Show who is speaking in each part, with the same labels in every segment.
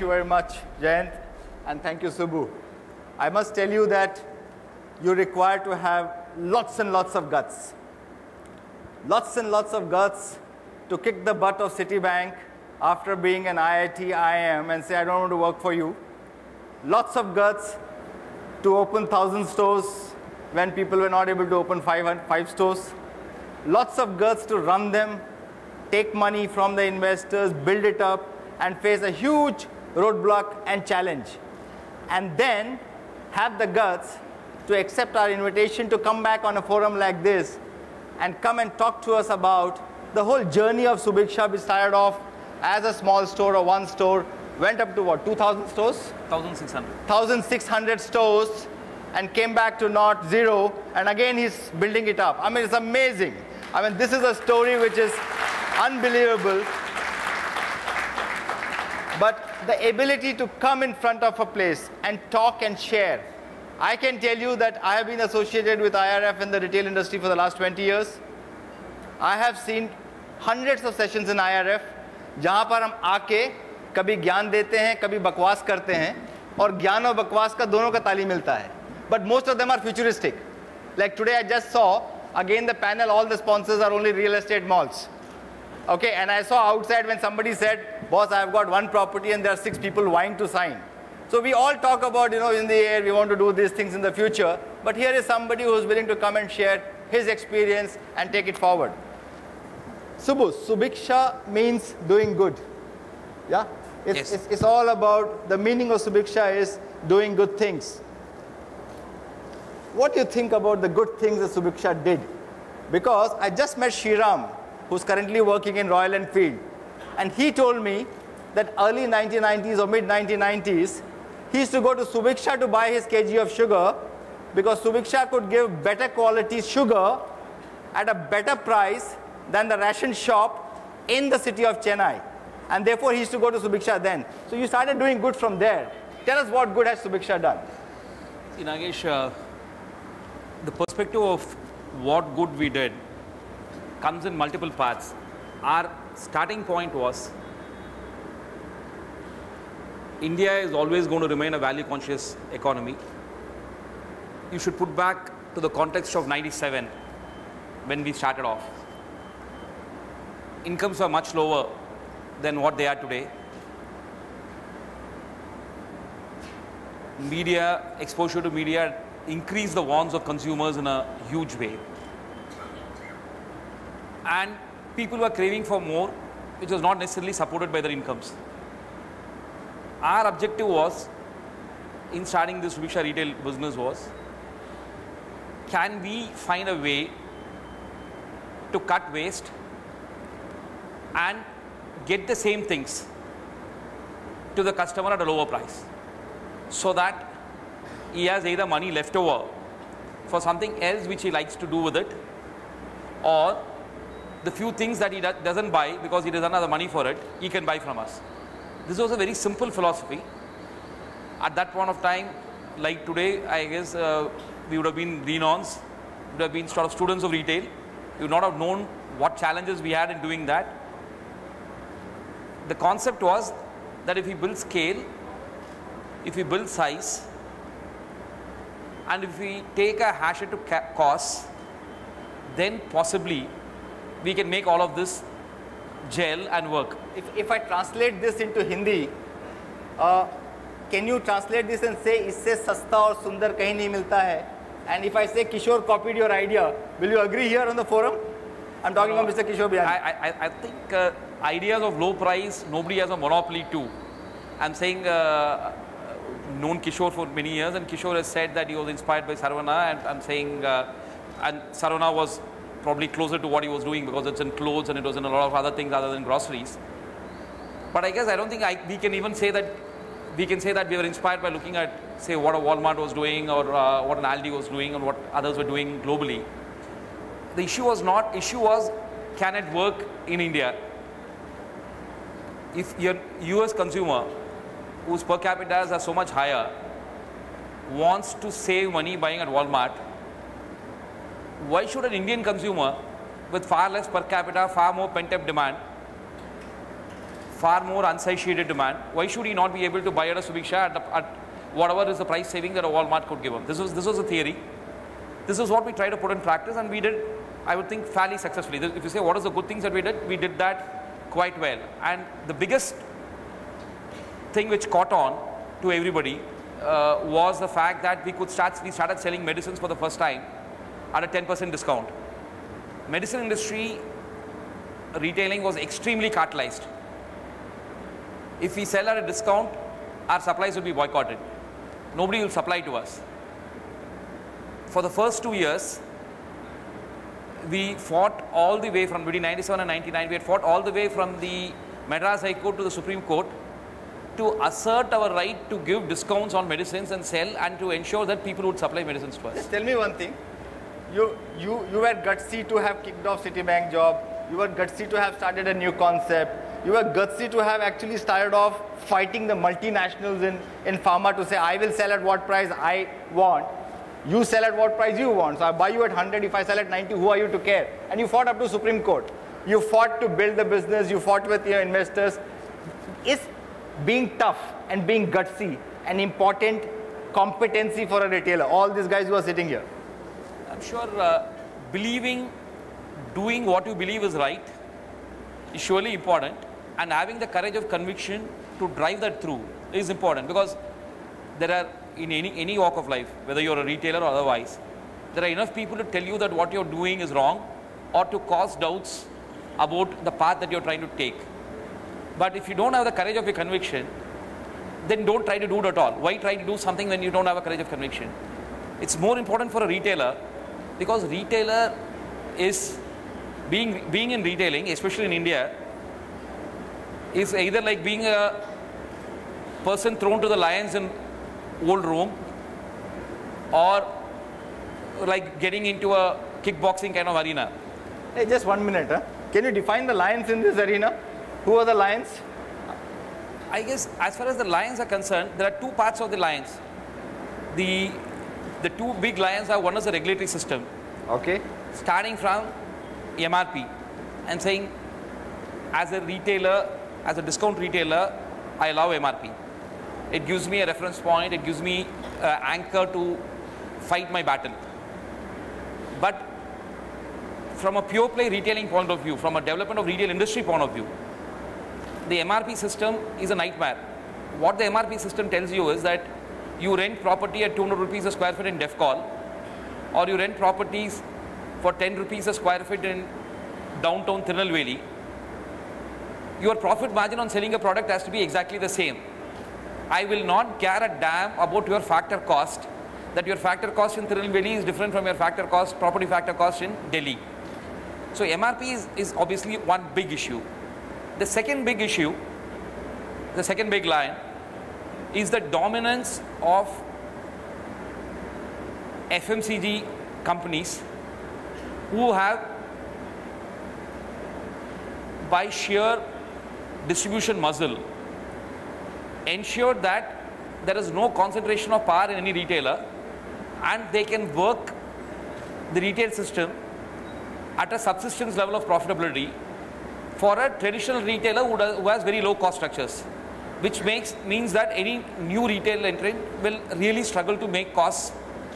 Speaker 1: you very much, Jayant, and thank you, Subbu. I must tell you that you require to have lots and lots of guts. Lots and lots of guts to kick the butt of Citibank after being an IIT, IIM and say, I don't want to work for you. Lots of guts to open 1,000 stores when people were not able to open 5 stores. Lots of guts to run them, take money from the investors, build it up, and face a huge roadblock and challenge. And then have the guts to accept our invitation to come back on a forum like this and come and talk to us about the whole journey of Subhiksha, which started off as a small store or one store, went up to what, 2,000 stores?
Speaker 2: 1,600.
Speaker 1: 1,600 stores, and came back to not zero, and again he's building it up. I mean, it's amazing. I mean, this is a story which is unbelievable. But the ability to come in front of a place and talk and share. I can tell you that I have been associated with IRF in the retail industry for the last 20 years. I have seen hundreds of sessions in IRF, जहाँ पर हम आके कभी ज्ञान देते हैं, कभी बकवास करते हैं, और ज्ञान और बकवास का दोनों का ताली मिलता है. But most of them are futuristic. Like today I just saw, again the panel, all the sponsors are only real estate malls. Okay, and I saw outside when somebody said, boss, I've got one property and there are 6 people vying to sign. So we all talk about, you know, in the air, we want to do these things in the future. But here is somebody who is willing to come and share his experience and take it forward. Subbu, Subhiksha means doing good. Yeah? It's all about, the meaning of Subhiksha is doing good things. What do you think about the good things that Subhiksha did? Because I just met Shriram, who's currently working in Royal Enfield. And he told me that early 1990s or mid 1990s, he used to go to Subhiksha to buy his kg of sugar because Subhiksha could give better quality sugar at a better price than the ration shop in the city of Chennai. And therefore, he used to go to Subhiksha then. So you started doing good from there. Tell us what good has Subhiksha done?
Speaker 2: See, Nagesh, the perspective of what good we did comes in multiple parts. Our starting point was India is always going to remain a value conscious economy. You should put back to the context of 97 when we started off. Incomes were much lower than what they are today. Media, exposure to media increased the wants of consumers in a huge way. And people were craving for more, which was not necessarily supported by their incomes. Our objective was, in starting this Subhiksha retail business was, can we find a way to cut waste and get the same things to the customer at a lower price, so that he has either money left over for something else which he likes to do with it, or the few things that he doesn't buy because he doesn't have the money for it, he can buy from us. This was a very simple philosophy. At that point of time, like today, I guess we would have been renons, would have been sort of students of retail. We would not have known what challenges we had in doing that. The concept was that if we build scale, if we build size, and if we take a hash to cost, then possibly we can make all of this gel and work.
Speaker 1: If I translate this into Hindi, can you translate this and say, "Isse sasta aur sundar kahin nahi milta hai"? And if I say Kishore copied your idea, will you agree here on the forum? I'm talking about Mr. Kishore Biyani.
Speaker 2: I think ideas of low price, nobody has a monopoly to. I'm saying, known Kishore for many years, and Kishore has said that he was inspired by Sarvana, and I'm saying, and Sarvana was probably closer to what he was doing because it's in clothes and it was in a lot of other things other than groceries. But I guess I don't think we can even say that we can say that we were inspired by looking at, say, what a Walmart was doing, or what an Aldi was doing, or what others were doing globally. The issue was not, issue was, can it work in India? If your US consumer, whose per capita are so much higher, wants to save money buying at Walmart, why should an Indian consumer with far less per capita, far more pent-up demand, far more unsatiated demand. Why should he not be able to buy at a Subhiksha at whatever is the price saving that a Walmart could give him? This was a theory. This is what we tried to put in practice, and we did, I would think, fairly successfully. If you say what are the good things that we did that quite well. And the biggest thing which caught on to everybody was the fact that we started selling medicines for the first time at a 10% discount. Medicine industry retailing was extremely cartelized. If we sell at a discount, our supplies will be boycotted. Nobody will supply to us. For the first 2 years, we fought all the way from between 97 and 99. We had fought all the way from the Madras High Court to the Supreme Court to assert our right to give discounts on medicines and sell, and to ensure that people would supply medicines to us.
Speaker 1: Just tell me one thing. You were gutsy to have kicked off Citibank job. You were gutsy to have started a new concept. You were gutsy to have actually started off fighting the multinationals in pharma to say, I will sell at what price I want. You sell at what price you want. So I buy you at 100, if I sell at 90, who are you to care? And you fought up to Supreme Court. You fought to build the business. You fought with your investors. Is being tough and being gutsy an important competency for a retailer? All these guys who are sitting here.
Speaker 2: I'm sure doing what you believe is right is surely important, and having the courage of conviction to drive that through is important, because there are, in any walk of life, whether you're a retailer or otherwise, there are enough people to tell you that what you're doing is wrong, or to cause doubts about the path that you're trying to take. But if you don't have the courage of your conviction, then don't try to do it at all. Why try to do something when you don't have a courage of conviction? It's more important for a retailer, because retailer is being in retailing, especially in India, is either like being a person thrown to the lions in old Rome, or like getting into a kickboxing kind of arena.
Speaker 1: Hey, just 1 minute. Huh? Can you define the lions in this arena? Who are the lions?
Speaker 2: I guess as far as the lions are concerned, there are two parts of the lions. The two big lions are, one is the regulatory system.
Speaker 1: Okay.
Speaker 2: Starting from MRP and saying, as a retailer, as a discount retailer, I allow MRP. It gives me a reference point, it gives me an anchor to fight my battle. But from a pure play retailing point of view, from a development of retail industry point of view, the MRP system is a nightmare. What the MRP system tells you is that you rent property at 200 rupees a square foot in Defcon, or you rent properties for 10 rupees a square foot in downtown Tirunelveli. Your profit margin on selling a product has to be exactly the same. I will not care a damn about your factor cost, that your factor cost in Tirunelveli is different from your factor cost, property factor cost in Delhi. So MRP is obviously one big issue. The second big issue, the second big line, is the dominance of FMCG companies who have, by sheer distribution muscle, ensured that there is no concentration of power in any retailer, and they can work the retail system at a subsistence level of profitability for a traditional retailer who has very low cost structures, which means that any new retail entrant will really struggle to make costs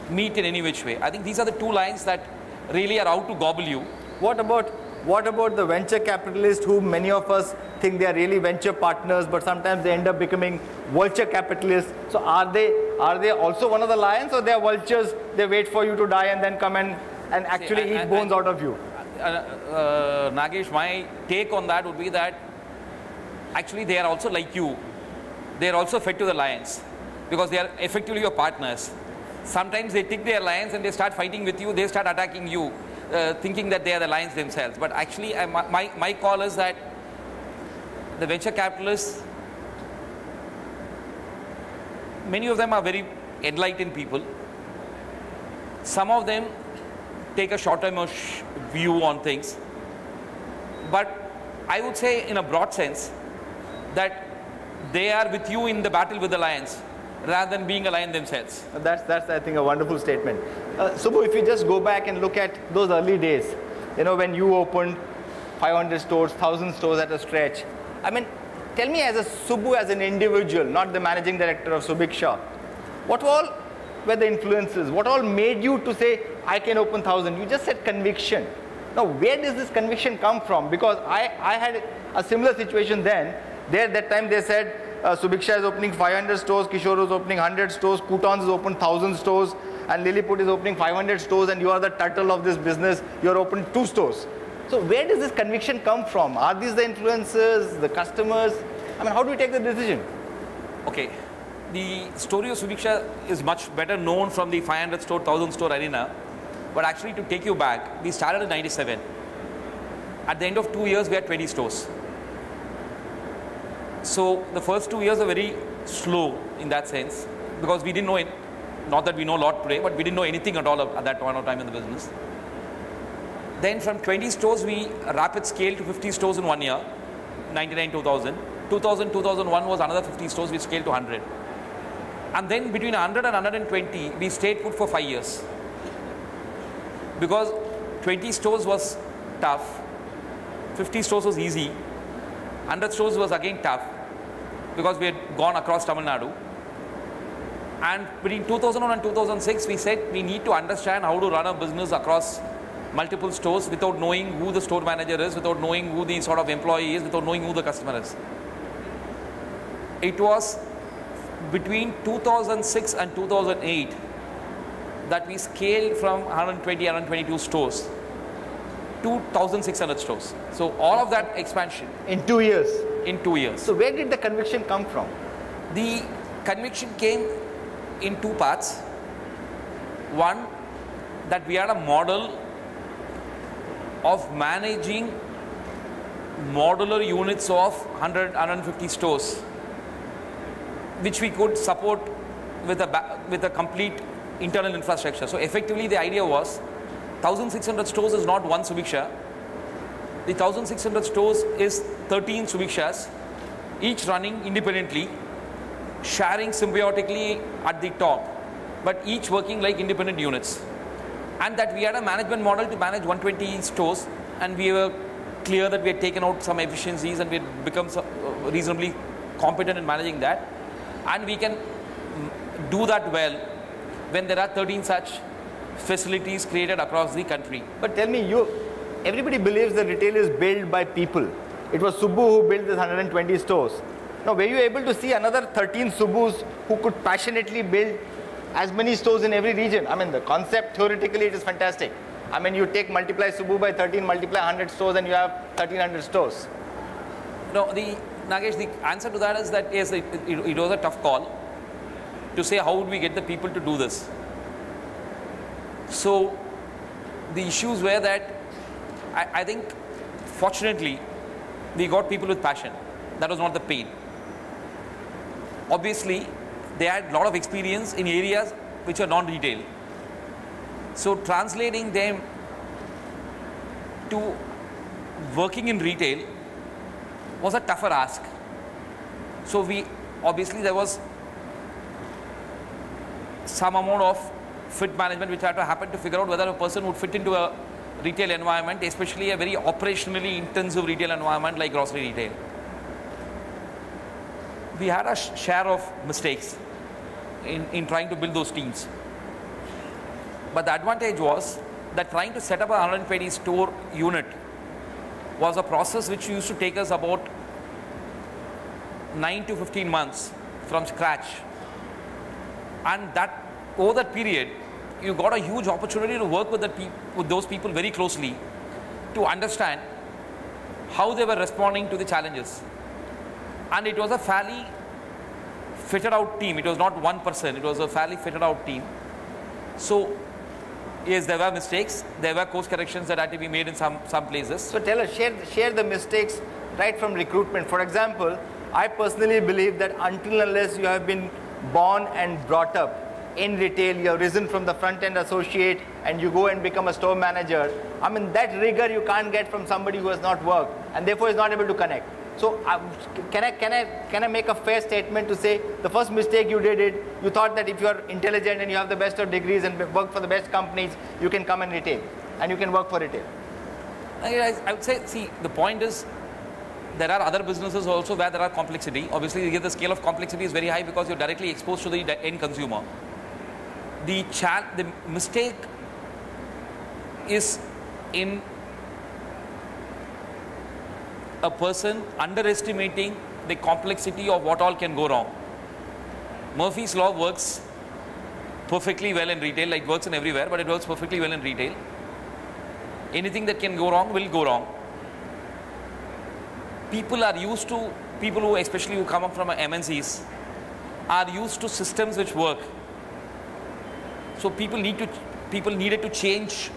Speaker 2: meet in any which way. I think these are the two lines that really are out to gobble you.
Speaker 1: What about the venture capitalists, who many of us think they are really venture partners, but sometimes they end up becoming vulture capitalists? So are they also one of the lions, or they are vultures? They wait for you to die and then come and actually eat bones out of you?
Speaker 2: Nagesh, my take on that would be that actually they are also like you. They are also fed to the lions, because they are effectively your partners. Sometimes they think they are lions and they start fighting with you, they start attacking you, thinking that they are the lions themselves. But actually my call is that the venture capitalists, many of them are very enlightened people. Some of them take a short-term view on things. But I would say in a broad sense that they are with you in the battle with the lions, rather than being a lion themselves.
Speaker 1: That's I think a wonderful statement. Subbu, if you just go back and look at those early days, you know, when you opened 500 stores, 1,000 stores at a stretch, I mean, tell me as a Subbu, as an individual, not the managing director of Subhiksha, what all were the influences? What all made you to say, I can open 1,000? You just said conviction. Now, where does this conviction come from? Because I had a similar situation then. That time they said, Subhiksha is opening 500 stores, Kishore is opening 100 stores, Coutons is open 1,000 stores, and Lilliput is opening 500 stores, and you are the turtle of this business, you are open 2 stores. So where does this conviction come from? Are these the influencers, the customers? I mean, how do we take the decision?
Speaker 2: Okay. The story of Subhiksha is much better known from the 500 store, 1,000 store arena. But actually, to take you back, we started in 97. At the end of 2 years, we had 20 stores. So the first 2 years are very slow in that sense, because we didn't know it. Not that we know a lot today, but we didn't know anything at all at that point of time in the business. Then from 20 stores, we rapid scale to 50 stores in 1 year, 99, 2000. 2000, 2001 was another 50 stores, we scaled to 100. And then between 100 and 120, we stayed put for 5 years. Because 20 stores was tough, 50 stores was easy, 100 stores was again tough, because we had gone across Tamil Nadu. And between 2001 and 2006, we said we need to understand how to run a business across multiple stores without knowing who the store manager is, without knowing who the sort of employee is, without knowing who the customer is. It was between 2006 and 2008 that we scaled from 120, 122 stores to 1,600 stores. So all of that expansion.
Speaker 1: In 2 years?
Speaker 2: In 2 years.
Speaker 1: So where did the conviction come from?
Speaker 2: The conviction came in 2 parts. One, that we had a model of managing modular units of 100, 150 stores, which we could support with a complete internal infrastructure. So effectively, the idea was 1,600 stores is not one Subhiksha. The 1,600 stores is 13 Subhikshas, each running independently, sharing symbiotically at the top, but each working like independent units. And that we had a management model to manage 120 stores, and we were clear that we had taken out some efficiencies and we had become reasonably competent in managing that. And we can do that well when there are 13 such facilities created across the country.
Speaker 1: But tell me, everybody believes that retail is built by people. It was Subbu who built this 120 stores. Now, were you able to see another 13 Subbus who could passionately build as many stores in every region? I mean, the concept, theoretically, it is fantastic. I mean, you multiply Subbu by 13, multiply 100 stores, and you have 1,300 stores.
Speaker 2: No, Nagesh, the answer to that is that yes, it was a tough call to say how would we get the people to do this. So the issues were that I think fortunately we got people with passion. That was not the pain. Obviously, they had a lot of experience in areas which are non-retail. So translating them to working in retail was a tougher ask. So there was some amount of fit management which had to happen to figure out whether a person would fit into a retail environment, especially a very operationally intensive retail environment like grocery retail. We had a share of mistakes in trying to build those teams. But the advantage was that trying to set up a 120 store unit was a process which used to take us about 9 to 15 months from scratch. And that over that period, you got a huge opportunity to work with those people very closely to understand how they were responding to the challenges. And it was a fairly fitted out team. It was not one person. It was a fairly fitted out team. So yes, there were mistakes. There were course corrections that had to be made in some places.
Speaker 1: So tell us, share the mistakes right from recruitment. For example, I personally believe that until unless you have been born and brought up in retail, you have risen from the front end associate and you go and become a store manager. I mean, that rigor you can't get from somebody who has not worked and therefore is not able to connect. So can I make a fair statement to say the first mistake you did, you thought that if you are intelligent and you have the best of degrees and work for the best companies, you can come and retail and you can work for retail?
Speaker 2: I would say, see, the point is there are other businesses also where there are complexity. Obviously, the scale of complexity is very high because you're directly exposed to the end consumer. The mistake is in a person underestimating the complexity of what all can go wrong. Murphy's law works perfectly well in retail. It works in everywhere, but it works perfectly well in retail. Anything that can go wrong will go wrong. People are used to, people who especially who come up from MNCs are used to systems which work. So people needed to change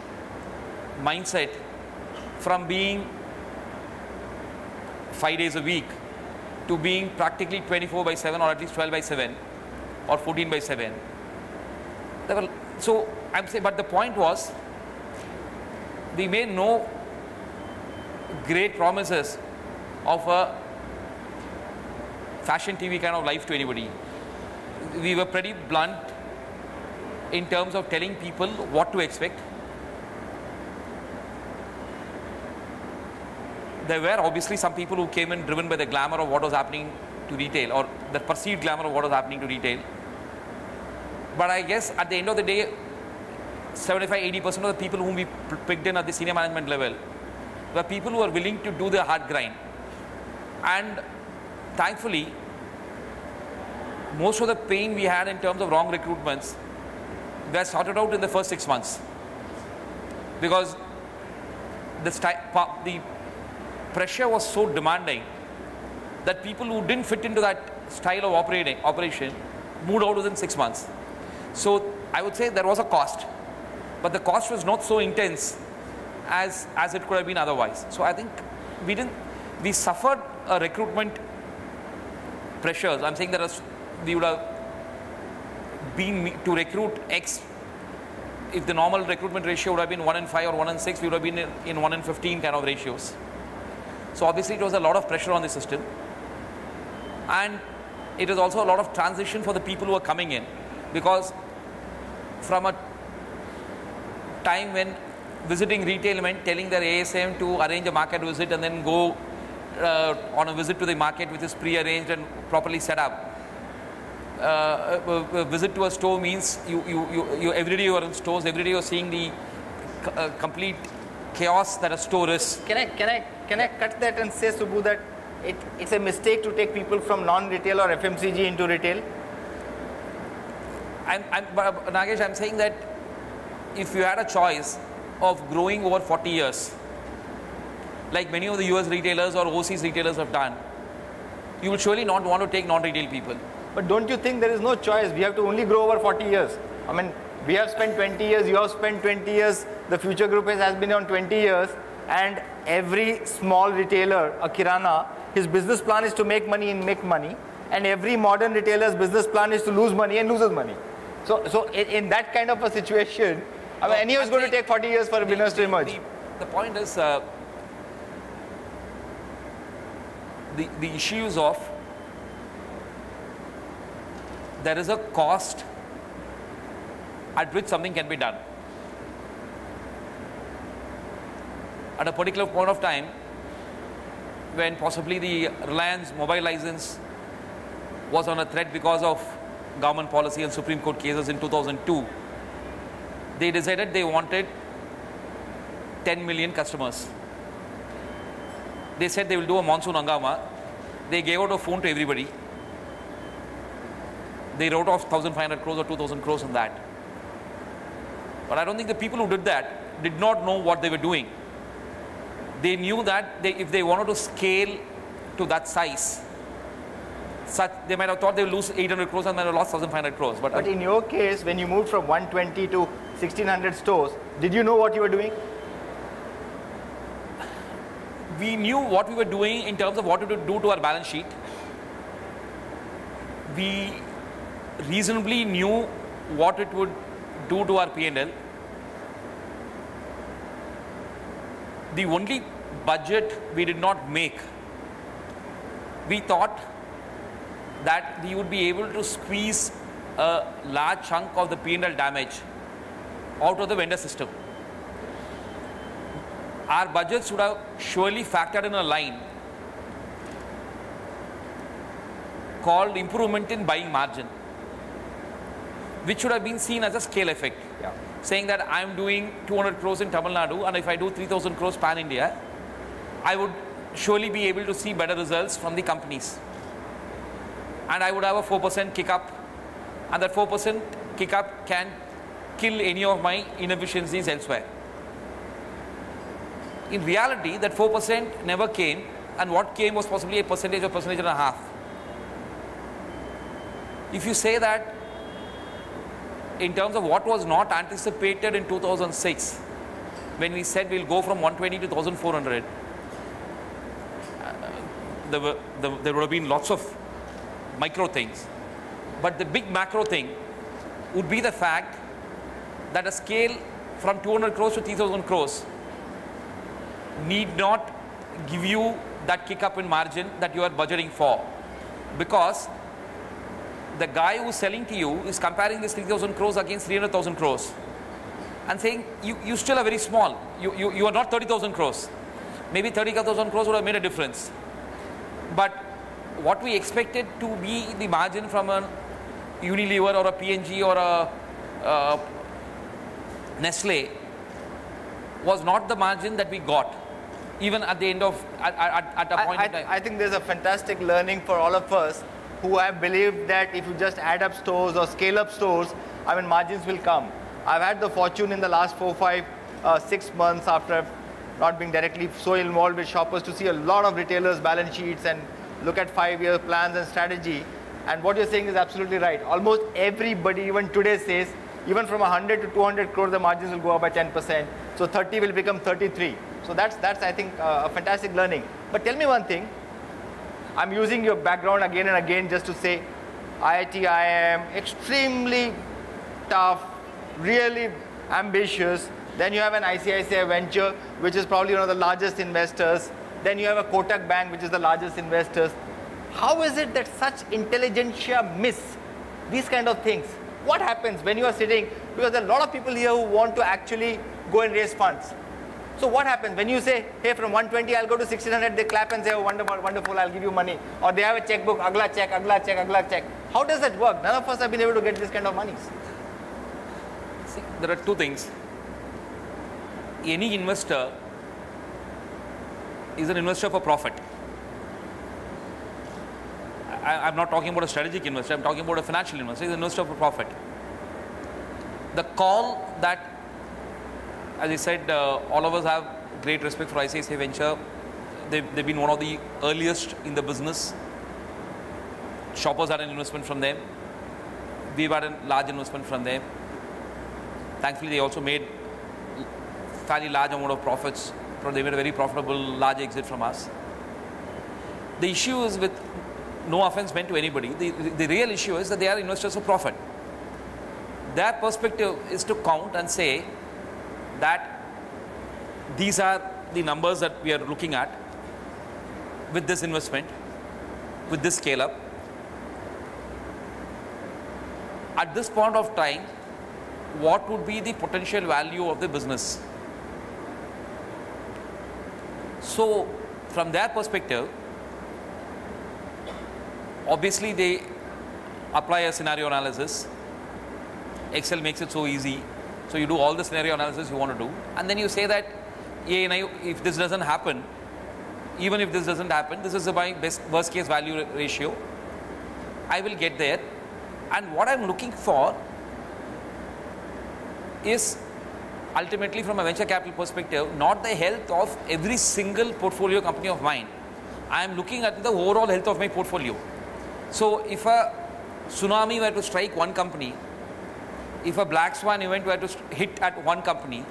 Speaker 2: mindset from being 5 days a week to being practically 24/7 or at least 12/7 or 14/7. So I'm saying, but the point was, we made no great promises of a fashion TV kind of life to anybody. We were pretty blunt in terms of telling people what to expect. There were obviously some people who came in driven by the glamour of what was happening to retail, or the perceived glamour of what was happening to retail. But I guess at the end of the day, 75-80% of the people whom we picked in at the senior management level were people who were willing to do the hard grind. And thankfully, most of the pain we had in terms of wrong recruitments were sorted out in the first 6 months, because the pressure was so demanding that people who didn't fit into that style of operation moved out within 6 months. So I would say there was a cost, but the cost was not so intense as it could have been otherwise. So I think we suffered a recruitment pressures. I'm saying that we would have been to recruit X. If the normal recruitment ratio would have been 1 in 5 or 1 in 6, we would have been in 1 in 15 kind of ratios. So obviously it was a lot of pressure on the system, and it is also a lot of transition for the people who are coming in, because from a time when visiting retail meant telling their ASM to arrange a market visit and then go on a visit to the market which is pre-arranged and properly set up. A visit to a store means you every day you are in stores, every day you are seeing the complete chaos that a store is.
Speaker 1: Can I cut that and say, Subbu, that it's a mistake to take people from non-retail or FMCG into retail?
Speaker 2: Nagesh, I'm saying that if you had a choice of growing over 40 years, like many of the US retailers or overseas retailers have done, you will surely not want to take non-retail people.
Speaker 1: But don't you think there is no choice? We have to only grow over 40 years. I mean, we have spent 20 years, you have spent 20 years, the Future Group has been on 20 years, and every small retailer, a Kirana, his business plan is to make money and make money, and every modern retailer's business plan is to lose money and loses money. So in that kind of a situation, I mean, anyhow, it's going to take 40 years for a business to emerge.
Speaker 2: The point is, the issues of there is a cost at which something can be done. At a particular point of time, when possibly the Reliance mobile license was on a threat because of government policy and Supreme Court cases in 2002, they decided they wanted 10 million customers. They said they will do a monsoon hangama. They gave out a phone to everybody. They wrote off 1,500 crores or 2,000 crores on that. But I don't think the people who did that did not know what they were doing. They knew that if they wanted to scale to that size, they might have thought they would lose 800 crores and might have lost 1,500 crores.
Speaker 1: But in your case, when you moved from 120 to 1,600 stores, did you know what you were doing?
Speaker 2: We knew what we were doing in terms of what it would do to our balance sheet. We reasonably knew what it would do to our P&L. The only budget we did not make, we thought that we would be able to squeeze a large chunk of the P&L damage out of the vendor system. Our budgets would have surely factored in a line called improvement in buying margin, which should have been seen as a scale effect.
Speaker 1: Yeah.
Speaker 2: Saying that I am doing 200 crores in Tamil Nadu, and if I do 3,000 crores pan India, I would surely be able to see better results from the companies. And I would have a 4% kick up, and that 4% kick up can kill any of my inefficiencies elsewhere. In reality, that 4% never came, and what came was possibly a percentage or percentage and a half. If you say that in terms of what was not anticipated in 2006, when we said we'll go from 120 to 1,400, there would have been lots of micro things. But the big macro thing would be the fact that a scale from 200 crores to 3,000 crores need not give you that kick up in margin that you are budgeting for, because the guy who's selling to you is comparing this 3,000 crores against 300,000 crores and saying you still are very small, you are not 30,000 crores. Maybe 30,000 crores would have made a difference, but what we expected to be the margin from a Unilever or a P&G or a Nestle was not the margin that we got, even at the end of at a point in time.
Speaker 1: I think there's a fantastic learning for all of us who have believed that if you just add up stores or scale up stores, I mean, margins will come. I've had the fortune in the last 4, 5, 6 months after not being directly so involved with shoppers to see a lot of retailers' balance sheets and look at 5-year plans and strategy. And what you're saying is absolutely right. Almost everybody, even today, says even from 100 to 200 crores, the margins will go up by 10%. So 30 will become 33. So that's I think, a fantastic learning. But tell me one thing. I'm using your background again and again just to say IIT IIM, extremely tough, really ambitious. Then you have an ICICI Venture, which is probably one of the largest investors. Then you have a Kotak Bank, which is the largest investors. How is it that such intelligentsia miss these kind of things? What happens when you are sitting, because there are a lot of people here who want to actually go and raise funds. So what happens when you say, hey, from 120 I'll go to 1600, they clap and say, oh, wonderful, wonderful, I'll give you money. Or they have a checkbook, agla check, agla check, agla check. How does that work? None of us have been able to get this kind of monies.
Speaker 2: See, there are two things. Any investor is an investor for profit. I'm not talking about a strategic investor, I'm talking about a financial investor. He's an investor for profit. The call that, as I said, all of us have great respect for ICICI Venture. They've been one of the earliest in the business. Shoppers had an investment from them. We've had a large investment from them. Thankfully, they also made fairly large amount of profits. They made a very profitable large exit from us. The issue is, with no offense meant to anybody, the real issue is that they are investors for profit. Their perspective is to count and say that these are the numbers that we are looking at with this investment, with this scale up. At this point of time, what would be the potential value of the business? So from their perspective, obviously they apply a scenario analysis. Excel makes it so easy. So you do all the scenario analysis you want to do, and then you say that, yeah, if this doesn't happen, even if this doesn't happen, this is my worst case value ratio. I will get there, and what I'm looking for is ultimately, from a venture capital perspective, not the health of every single portfolio company of mine. I am looking at the overall health of my portfolio. So if a tsunami were to strike one company, if a black swan event were to hit at one company,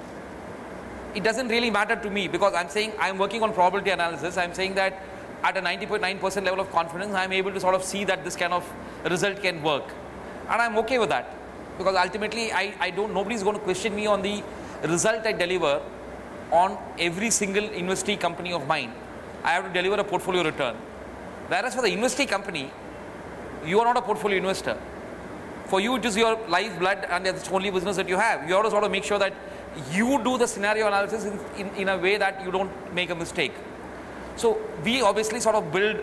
Speaker 2: it doesn't really matter to me, because I'm saying I'm working on probability analysis. I'm saying that at a 90.9% level of confidence, I'm able to sort of see that this kind of result can work. And I'm okay with that, because ultimately nobody's going to question me on the result I deliver on every single investee company of mine. I have to deliver a portfolio return. Whereas for the investee company, you are not a portfolio investor. For you, it is your lifeblood, and it's the only business that you have. You have to sort of make sure that you do the scenario analysis in a way that you don't make a mistake. So we obviously sort of build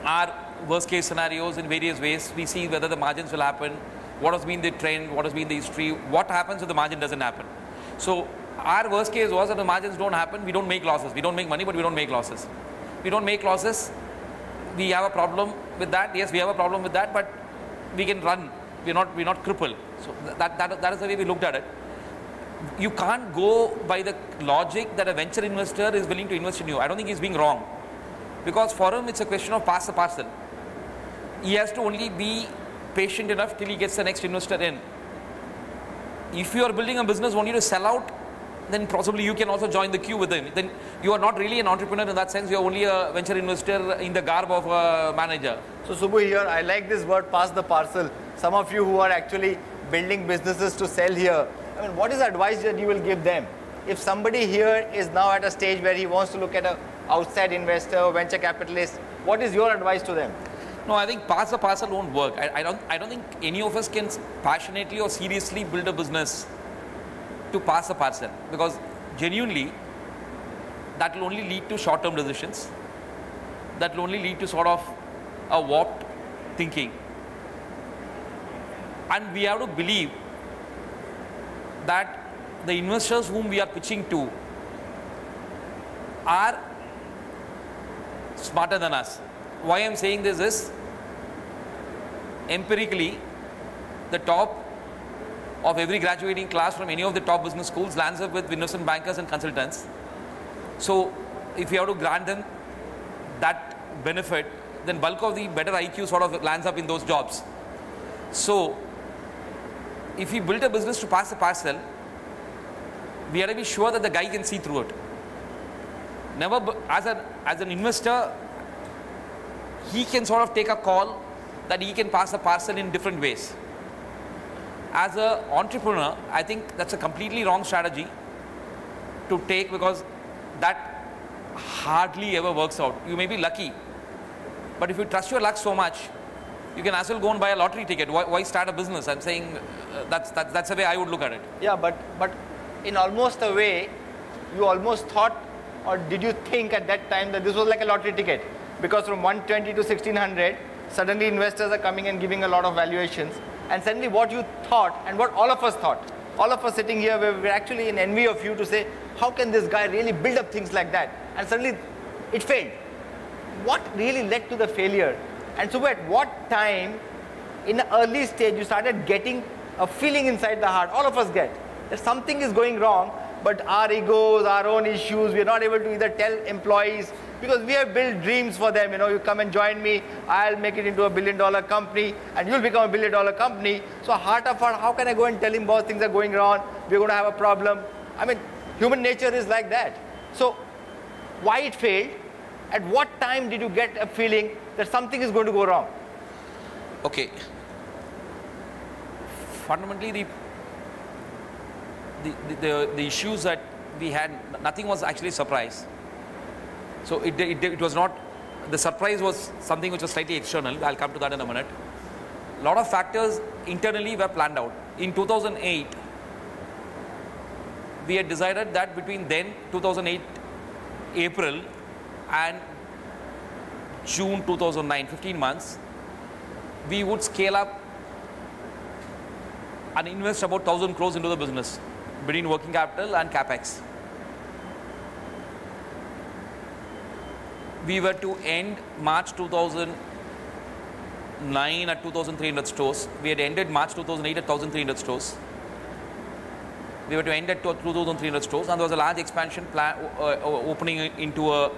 Speaker 2: our worst case scenarios in various ways. We see whether the margins will happen, what has been the trend, what has been the history, what happens if the margin doesn't happen. So our worst case was that the margins don't happen, we don't make losses. We don't make money, but we don't make losses. We don't make losses. We have a problem with that. Yes, we have a problem with that, but we can run. We're not crippled. So that is the way we looked at it. You can't go by the logic that a venture investor is willing to invest in you. I don't think he's being wrong. Because for him, it's a question of pass the parcel. He has to only be patient enough till he gets the next investor in. If you are building a business only to sell out, then possibly you can also join the queue with him. Then you are not really an entrepreneur in that sense. You are only a venture investor in the garb of a manager.
Speaker 1: So Subbu, here, I like this word, pass the parcel. Some of you who are actually building businesses to sell here, I mean, what is the advice that you will give them? If somebody here is now at a stage where he wants to look at an outside investor or venture capitalist, what is your advice to them?
Speaker 2: No, I think pass the parcel won't work. I don't think any of us can passionately or seriously build a business to pass the parcel, because genuinely that will only lead to short-term decisions. That will only lead to sort of a warped thinking. And we have to believe that the investors whom we are pitching to are smarter than us. Why I am saying this is, empirically, the top of every graduating class from any of the top business schools lands up with investment bankers and consultants. So if you have to grant them that benefit, then bulk of the better IQ sort of lands up in those jobs. So if we build a business to pass the parcel, we have to be sure that the guy can see through it. Never, as an investor, he can sort of take a call that he can pass the parcel in different ways. As an entrepreneur, I think that's a completely wrong strategy to take, because that hardly ever works out. You may be lucky, but if you trust your luck so much, you can as well go and buy a lottery ticket. Why start a business? I'm saying that's the way I would look at it.
Speaker 1: Yeah, but in almost a way, you almost thought, or did you think at that time that this was like a lottery ticket? Because from 120 to 1600, suddenly investors are coming and giving a lot of valuations. And suddenly what you thought, and what all of us thought, all of us sitting here, we're actually in envy of you to say, how can this guy really build up things like that? And suddenly it failed. What really led to the failure? And so at what time, in the early stage, you started getting a feeling inside the heart, all of us get, that something is going wrong, but our egos, our own issues, we're not able to either tell employees, because we have built dreams for them. You know, you come and join me, I'll make it into $1 billion company, and you'll become $1 billion company. So heart of heart, how can I go and tell him, boss, things are going wrong, we're going to have a problem? I mean, human nature is like that. So why it failed? At what time did you get a feeling that something is going to go wrong?
Speaker 2: Okay. Fundamentally, the issues that we had, nothing was actually a surprise. So it was not, the surprise was something which was slightly external. I'll come to that in a minute. A lot of factors internally were planned out. In 2008, we had decided that between then, 2008, April, and June 2009, 15 months, we would scale up and invest about 1,000 crores into the business between working capital and capex. We were to end March 2009 at 2,300 stores. We had ended March 2008 at 1,300 stores. We were to end at 2,300 stores, and there was a large expansion plan opening into a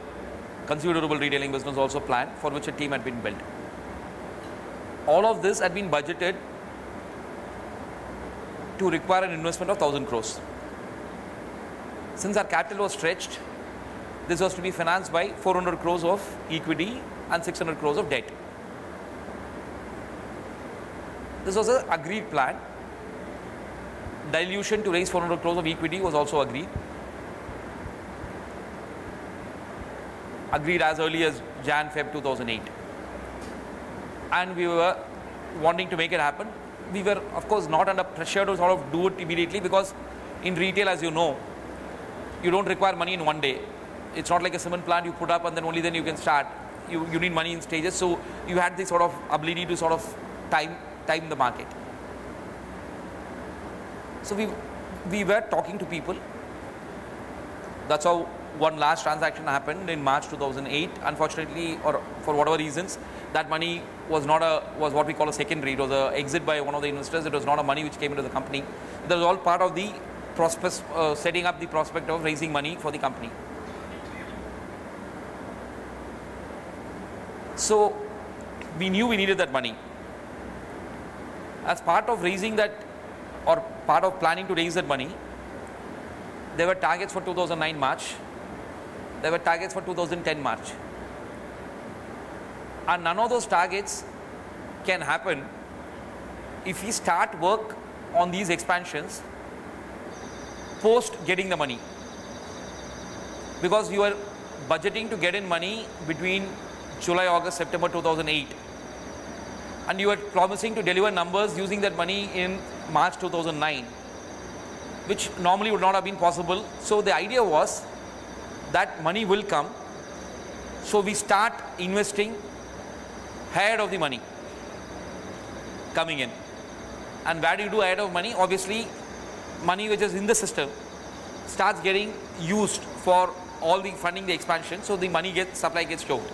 Speaker 2: consumer durable retailing business also planned, for which a team had been built. All of this had been budgeted to require an investment of 1,000 crores. Since our capital was stretched, this was to be financed by 400 crores of equity and 600 crores of debt. This was an agreed plan. Dilution to raise 400 crores of equity was also agreed. Agreed as early as Jan, Feb 2008. And we were wanting to make it happen. We were, of course, not under pressure to sort of do it immediately, because in retail, as you know, you don't require money in one day. It's not like a cement plant you put up and then only then you can start. you need money in stages. So you had this sort of ability to sort of time the market. So we were talking to people. That's how one large transaction happened in March 2008. Unfortunately, or for whatever reasons, that money was what we call a secondary. It was an exit by one of the investors. It was not a money which came into the company. That was all part of the prospect, setting up the prospect of raising money for the company. So we knew we needed that money. As part of raising that, or part of planning to raise that money, there were targets for 2009 March. There were targets for 2010 March. And none of those targets can happen if we start work on these expansions post getting the money. Because you are budgeting to get in money between July, August, September 2008. And you are promising to deliver numbers using that money in March 2009, which normally would not have been possible. So the idea was that money will come. So we start investing ahead of the money coming in. And where do you do ahead of money? Obviously, money which is in the system starts getting used for all the funding the expansion. So the money supply gets choked.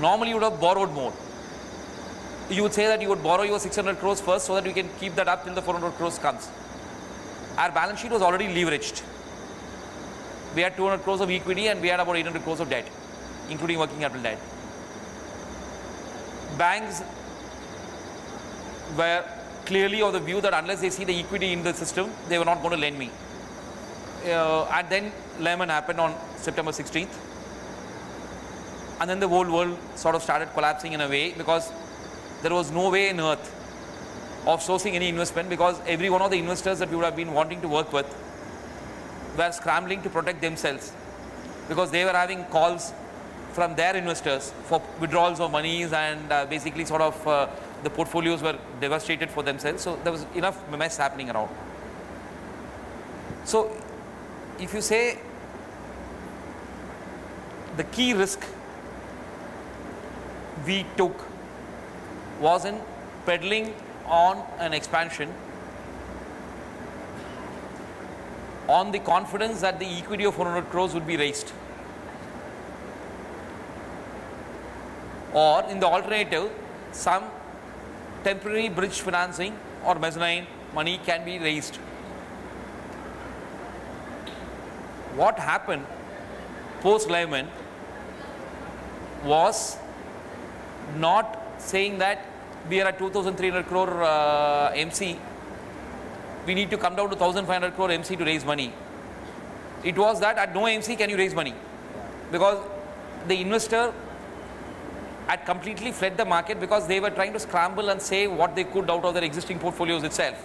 Speaker 2: Normally you would have borrowed more. You would say that you would borrow your 600 crores first so that you can keep that up till the 400 crores comes. Our balance sheet was already leveraged. We had 200 crores of equity and we had about 800 crores of debt, including working capital debt. Banks were clearly of the view that unless they see the equity in the system, they were not going to lend me. And then Lehman happened on September 16th. And then the whole world sort of started collapsing in a way, because there was no way in earth of sourcing any investment, because every one of the investors that we would have been wanting to work with were scrambling to protect themselves, because they were having calls from their investors for withdrawals of monies, and basically sort of the portfolios were devastated for themselves. So there was enough mess happening around. So if you say the key risk we took was in peddling on an expansion on the confidence that the equity of 400 crores would be raised, or in the alternative, some temporary bridge financing or mezzanine money can be raised. What happened post Lehman was not saying that we are at 2,300 crore MC, we need to come down to 1,500 crore MC to raise money. It was that at no MC can you raise money, because the investor had completely fled the market, because they were trying to scramble and save what they could out of their existing portfolios itself.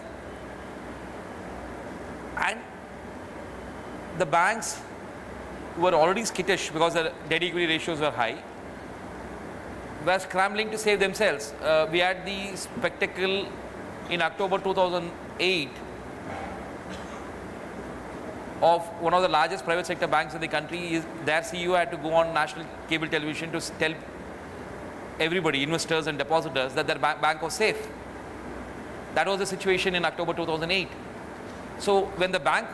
Speaker 2: And the banks were already skittish because their debt equity ratios were high, were scrambling to save themselves. We had the spectacle in October 2008 of one of the largest private sector banks in the country. Their CEO had to go on national cable television to tell everybody, investors and depositors, that their bank was safe. That was the situation in October 2008. So when the bank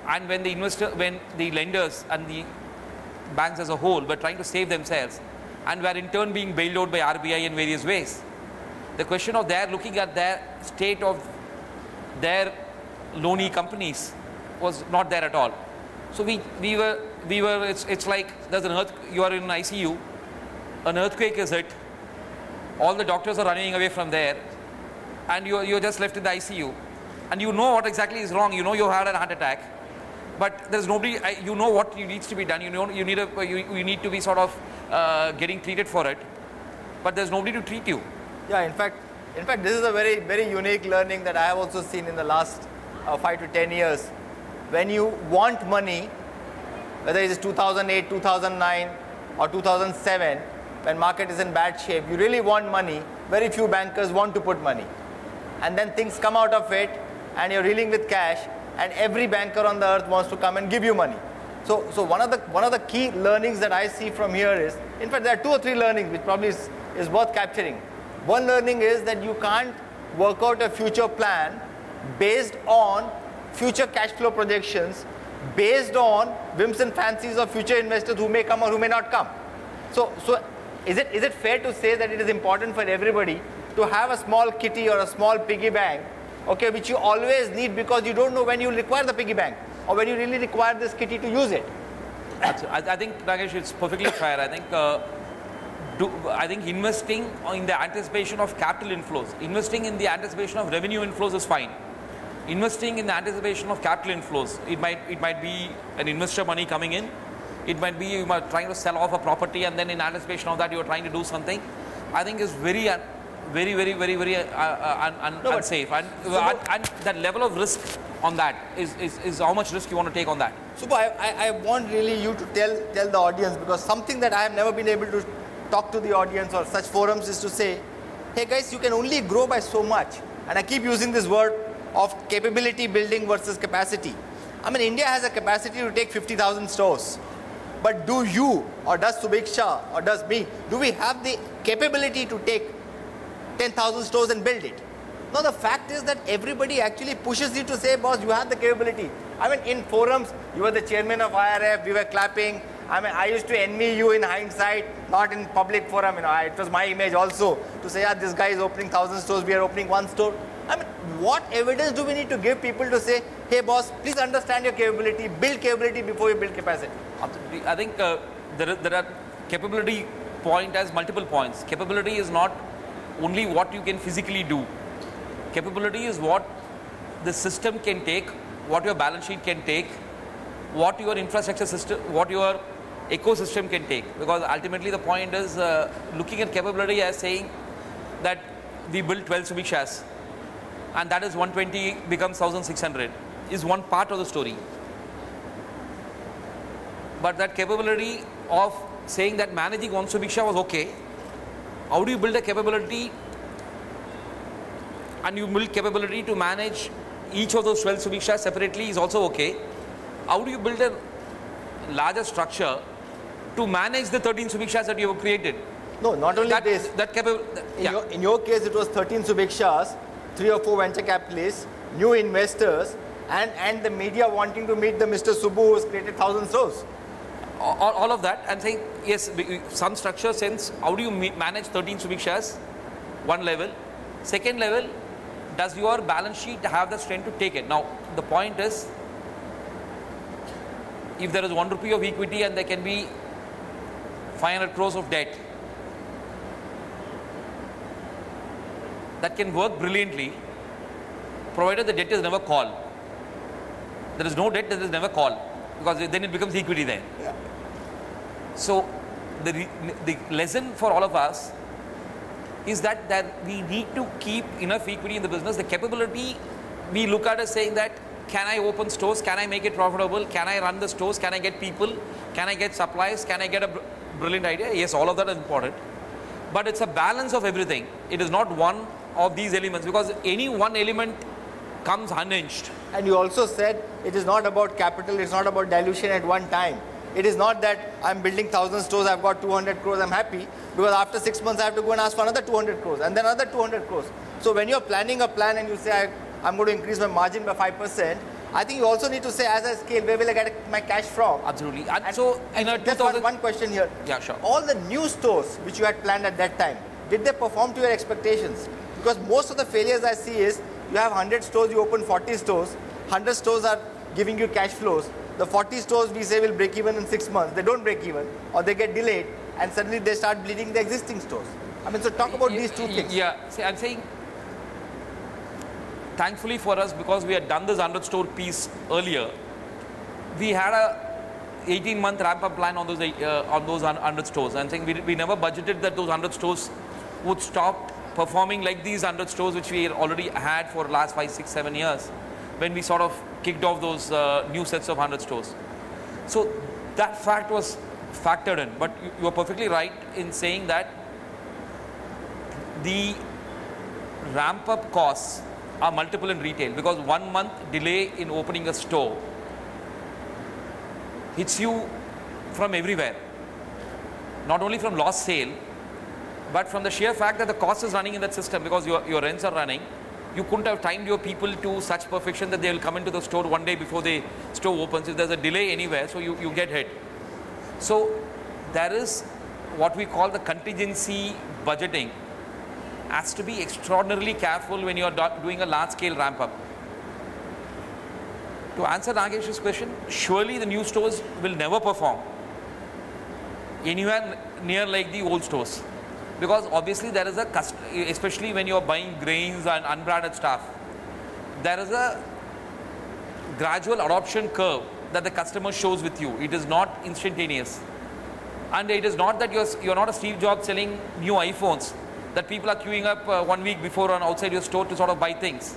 Speaker 2: and when the lenders and the banks as a whole were trying to save themselves and were in turn being bailed out by RBI in various ways, the question of their looking at their state of their loany companies was not there at all. So we were it's like there's an you are in an ICU, an earthquake is hit, all the doctors are running away from there, and you're just left in the ICU, and you know what exactly is wrong. You know you had a heart attack, but there's nobody. You know what needs to be done. You know you need to be sort of getting treated for it, but there's nobody to treat you.
Speaker 1: Yeah, in fact, this is a very, very unique learning that I have also seen in the last 5 to 10 years. When you want money, whether it is 2008, 2009, or 2007, when market is in bad shape, you really want money. Very few bankers want to put money, and then things come out of it, and you're reeling with cash, and every banker on the earth wants to come and give you money. So one of the key learnings that I see from here is, in fact, there are 2 or 3 learnings which probably is worth capturing. One learning is that you can't work out a future plan based on future cash flow projections, based on whims and fancies of future investors who may come or who may not come. So is it fair to say that it is important for everybody to have a small kitty or a small piggy bank, okay, which you always need because you don't know when you require the piggy bank or when you really require this kitty to use it?
Speaker 2: I think, Nagesh, it's perfectly fair. I think investing in the anticipation of capital inflows, investing in the anticipation of revenue inflows is fine. Investing in the anticipation of capital inflows, it might be an investor money coming in. It might be you are trying to sell off a property, and then in anticipation of that you are trying to do something. I think is very unsafe, and that level of risk on that is how much risk you want to take on that.
Speaker 1: Subbu, I want really you to tell the audience, because something that I have never been able to talk to the audience or such forums is to say, hey guys, you can only grow by so much. And I keep using this word of capability building versus capacity. I mean, India has a capacity to take 50,000 stores. But do you, or does Subhiksha, or does me, do we have the capability to take 10,000 stores and build it? No, the fact is that everybody actually pushes you to say, boss, you have the capability. I mean, in forums, you were the chairman of IRF, we were clapping. I mean, I used to envy you in hindsight, not in public forum. It was my image also to say, yeah, this guy is opening 1,000 stores, we are opening 1 store. I mean, what evidence do we need to give people to say, hey boss, please understand your capability, build capability before you build capacity?
Speaker 2: Absolutely. I think there are capability point as multiple points. Capability is not only what you can physically do. Capability is what the system can take, what your balance sheet can take, what your infrastructure system, what your ecosystem can take. Because ultimately the point is looking at capability as saying that we built 12 Subhikshas and that is 120 becomes 1,600 is one part of the story. But that capability of saying that managing one Subhiksha was okay. How do you build a capability, and you build capability to manage each of those 12 Subhikshas separately is also okay. How do you build a larger structure to manage the 13 Subhikshas that you have created?
Speaker 1: No, not only
Speaker 2: that,
Speaker 1: this. In your case, it was 13 Subhikshas, 3 or 4 venture capitalists, new investors, and the media wanting to meet the Mr. Subbu who has created 1,000 stores.
Speaker 2: All of that, I'm saying, yes, some structure sense, how do you manage 13 Subhikshas? One level. Second level, does your balance sheet have the strength to take it? Now, the point is, if there is 1 rupee of equity and there can be 500 crores of debt, that can work brilliantly, provided the debt is never called. There is no debt, there is never called, because then it becomes equity then.
Speaker 1: Yeah.
Speaker 2: So, the lesson for all of us is that we need to keep enough equity in the business. The capability we look at as saying that, can I open stores? Can I make it profitable? Can I run the stores? Can I get people? Can I get supplies? Can I get a brilliant idea? Yes, all of that is important. But it's a balance of everything. It is not one of these elements, because any one element comes unhinged.
Speaker 1: And you also said it is not about capital, it's not about dilution at one time. It is not that I'm building 1,000 stores, I've got 200 crores, I'm happy, because after 6 months I have to go and ask for another 200 crores and then another 200 crores. So when you're planning a plan and you say, I'm going to increase my margin by 5%, I think you also need to say, as I scale, where will I get my cash from?
Speaker 2: Absolutely. And so,
Speaker 1: just one question here.
Speaker 2: Yeah, sure.
Speaker 1: All the new stores which you had planned at that time, did they perform to your expectations? Because most of the failures I see is, you have 100 stores, you open 40 stores, 100 stores are giving you cash flows. The 40 stores we say will break even in 6 months. They don't break even, or they get delayed, and suddenly they start bleeding the existing stores. I mean, so talk about these two things.
Speaker 2: Yeah, see, I'm saying, thankfully for us, because we had done this 100 store piece earlier, we had a 18-month ramp-up plan on those 100 stores. I'm saying we never budgeted that those 100 stores would stop performing like these 100 stores which we already had for the last 5, 6, 7 years when we sort of kicked off those new sets of 100 stores. So that fact was factored in. But you are perfectly right in saying that the ramp-up costs are multiple in retail, because 1 month delay in opening a store hits you from everywhere. Not only from lost sale, but from the sheer fact that the cost is running in that system because your rents are running. You couldn't have timed your people to such perfection that they will come into the store one day before the store opens. If there's a delay anywhere, so you get hit. So there is what we call the contingency budgeting. Has to be extraordinarily careful when you are doing a large scale ramp up. To answer Nagesh's question, surely the new stores will never perform anywhere near like the old stores, because obviously there is a especially when you are buying grains and unbranded stuff, there is a gradual adoption curve that the customer shows with you. It is not instantaneous, and it is not that you're not a Steve Jobs selling new iPhones that people are queuing up 1 week before on outside your store to sort of buy things.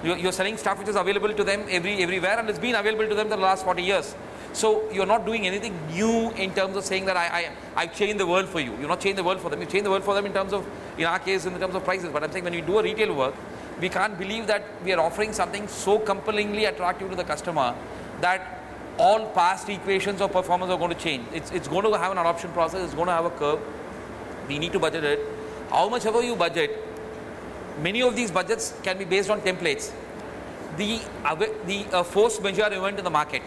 Speaker 2: You're selling stuff which is available to them everywhere, and it's been available to them for the last 40 years. So you're not doing anything new in terms of saying that I've changed the world for you. You're not changed the world for them. You change the world for them in terms of, in our case, in terms of prices. But I'm saying when we do a retail work, we can't believe that we are offering something so compellingly attractive to the customer that all past equations of performance are going to change. It's going to have an adoption process. It's going to have a curve. We need to budget it. How much ever you budget, many of these budgets can be based on templates. The force majeure event in the market,